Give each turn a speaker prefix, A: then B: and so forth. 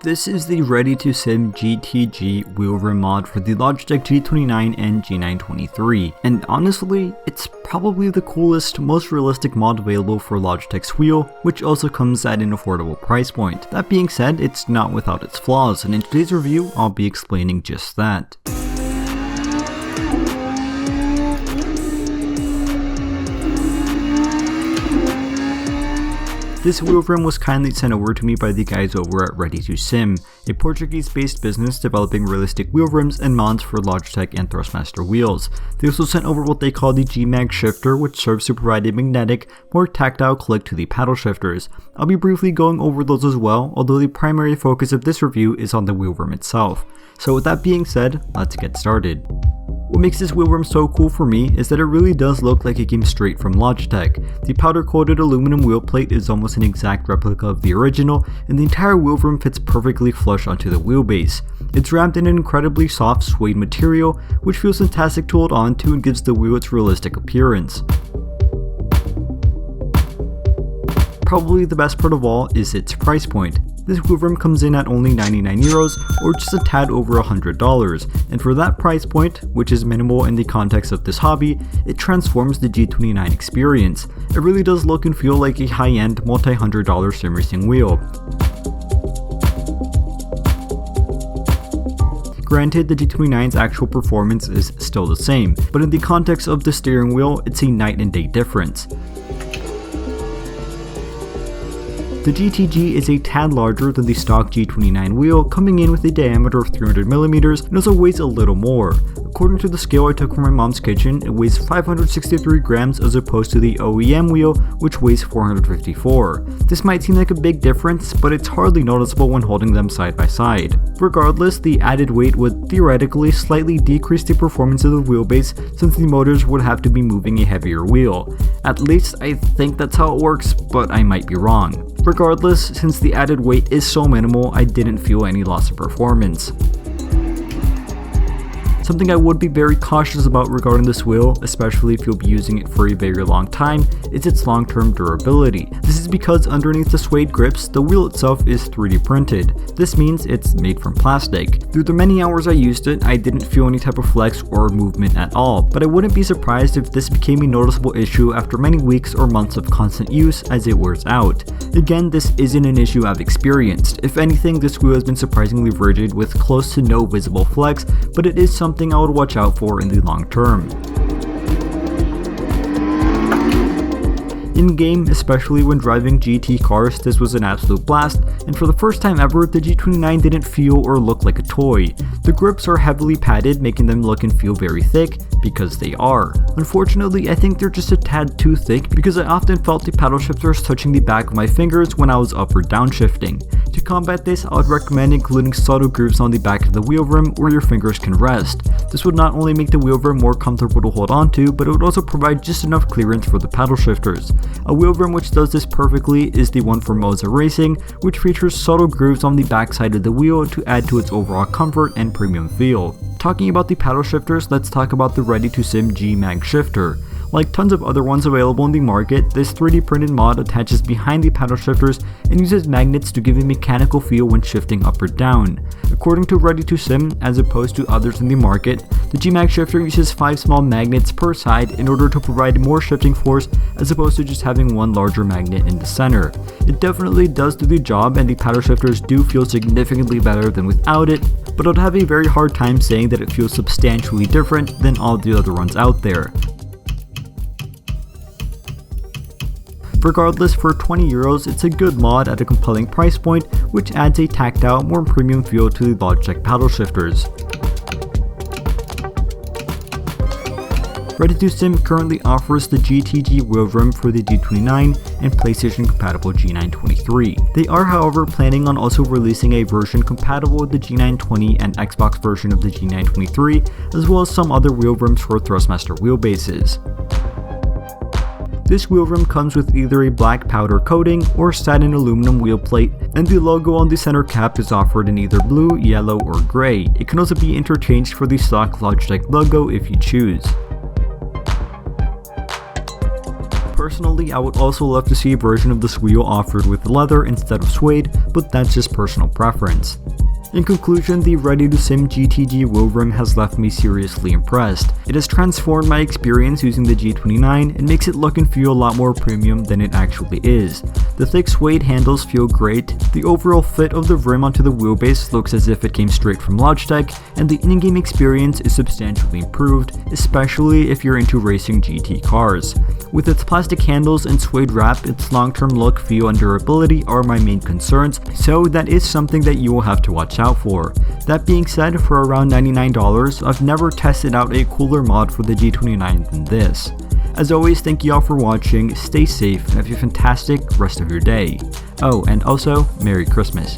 A: This is the Ready2Sim GT wheel rim mod for the Logitech G29 and G923, and honestly, it's probably the coolest, most realistic mod available for Logitech's wheel, which also comes at an affordable price point. That being said, it's not without its flaws, and in today's review, I'll be explaining just that. This wheel rim was kindly sent over to me by the guys over at Ready2Sim, a Portuguese-based business developing realistic wheel rims and mods for Logitech and Thrustmaster wheels. They also sent over what they call the G-Mag shifter, which serves to provide a magnetic, more tactile click to the paddle shifters. I'll be briefly going over those as well, although the primary focus of this review is on the wheel rim itself. So with that being said, let's get started. What makes this wheel rim so cool for me is that it really does look like it came straight from Logitech. The powder coated aluminum wheel plate is almost an exact replica of the original, and the entire wheel rim fits perfectly flush onto the wheelbase. It's wrapped in an incredibly soft suede material, which feels fantastic to hold on to and gives the wheel its realistic appearance. Probably the best part of all is its price point. This wheel rim comes in at only 99 euros or just a tad over $100, and for that price point, which is minimal in the context of this hobby, it transforms the G29 experience. It really does look and feel like a high-end multi-$100 sim racing wheel. Granted, the G29's actual performance is still the same, but in the context of the steering wheel, it's a night and day difference. The GTG is a tad larger than the stock G29 wheel, coming in with a diameter of 300mm and also weighs a little more. According to the scale I took from my mom's kitchen, it weighs 563 grams as opposed to the OEM wheel, which weighs 454. This might seem like a big difference, but it's hardly noticeable when holding them side by side. Regardless, the added weight would theoretically slightly decrease the performance of the wheelbase since the motors would have to be moving a heavier wheel. At least I think that's how it works, but I might be wrong. Regardless, since the added weight is so minimal, I didn't feel any loss of performance. Something I would be very cautious about regarding this wheel, especially if you'll be using it for a very long time, is its long-term durability. This is because underneath the suede grips, the wheel itself is 3D printed. This means it's made from plastic. Through the many hours I used it, I didn't feel any type of flex or movement at all, but I wouldn't be surprised if this became a noticeable issue after many weeks or months of constant use as it wears out. Again, this isn't an issue I've experienced. If anything, this wheel has been surprisingly rigid with close to no visible flex, but it is something I would watch out for in the long term. In game, especially when driving GT cars, this was an absolute blast, and for the first time ever, the G29 didn't feel or look like a toy. The grips are heavily padded, making them look and feel very thick, because they are. Unfortunately, I think they're just a tad too thick because I often felt the paddle shifters touching the back of my fingers when I was up or down shifting. To combat this, I would recommend including subtle grooves on the back of the wheel rim where your fingers can rest. This would not only make the wheel rim more comfortable to hold onto, but it would also provide just enough clearance for the paddle shifters. A wheel rim which does this perfectly is the one for MOZA Racing, which features subtle grooves on the backside of the wheel to add to its overall comfort and premium feel. Talking about the paddle shifters, let's talk about the Ready2Sim G-Mag shifter. Like tons of other ones available in the market, this 3D printed mod attaches behind the paddle shifters and uses magnets to give a mechanical feel when shifting up or down. According to Ready2Sim, as opposed to others in the market, the G-Mag shifter uses 5 small magnets per side in order to provide more shifting force as opposed to just having one larger magnet in the center. It definitely does do the job, and the paddle shifters do feel significantly better than without it, but I'd have a very hard time saying that it feels substantially different than all the other ones out there. Regardless, for 20 euros, it's a good mod at a compelling price point, which adds a tactile, more premium feel to the Logitech paddle shifters. Ready2Sim currently offers the GTG wheel rim for the G29 and PlayStation compatible G923. They are, however, planning on also releasing a version compatible with the G920 and Xbox version of the G923, as well as some other wheel rims for Thrustmaster wheelbases. This wheel rim comes with either a black powder coating or satin aluminum wheel plate, and the logo on the center cap is offered in either blue, yellow, or gray. It can also be interchanged for the stock Logitech logo if you choose. Personally, I would also love to see a version of this wheel offered with leather instead of suede, but that's just personal preference. In conclusion, the Ready2Sim GT wheel rim has left me seriously impressed. It has transformed my experience using the G29 and makes it look and feel a lot more premium than it actually is. The thick suede handles feel great, the overall fit of the rim onto the wheelbase looks as if it came straight from Logitech, and the in-game experience is substantially improved, especially if you're into racing GT cars. With its plastic handles and suede wrap, its long-term look, feel, and durability are my main concerns, so that is something that you will have to watch out for. That being said, for around $99, I've never tested out a cooler mod for the G29 than this. As always, thank you all for watching, stay safe, and have a fantastic rest of your day. Oh, and also, Merry Christmas.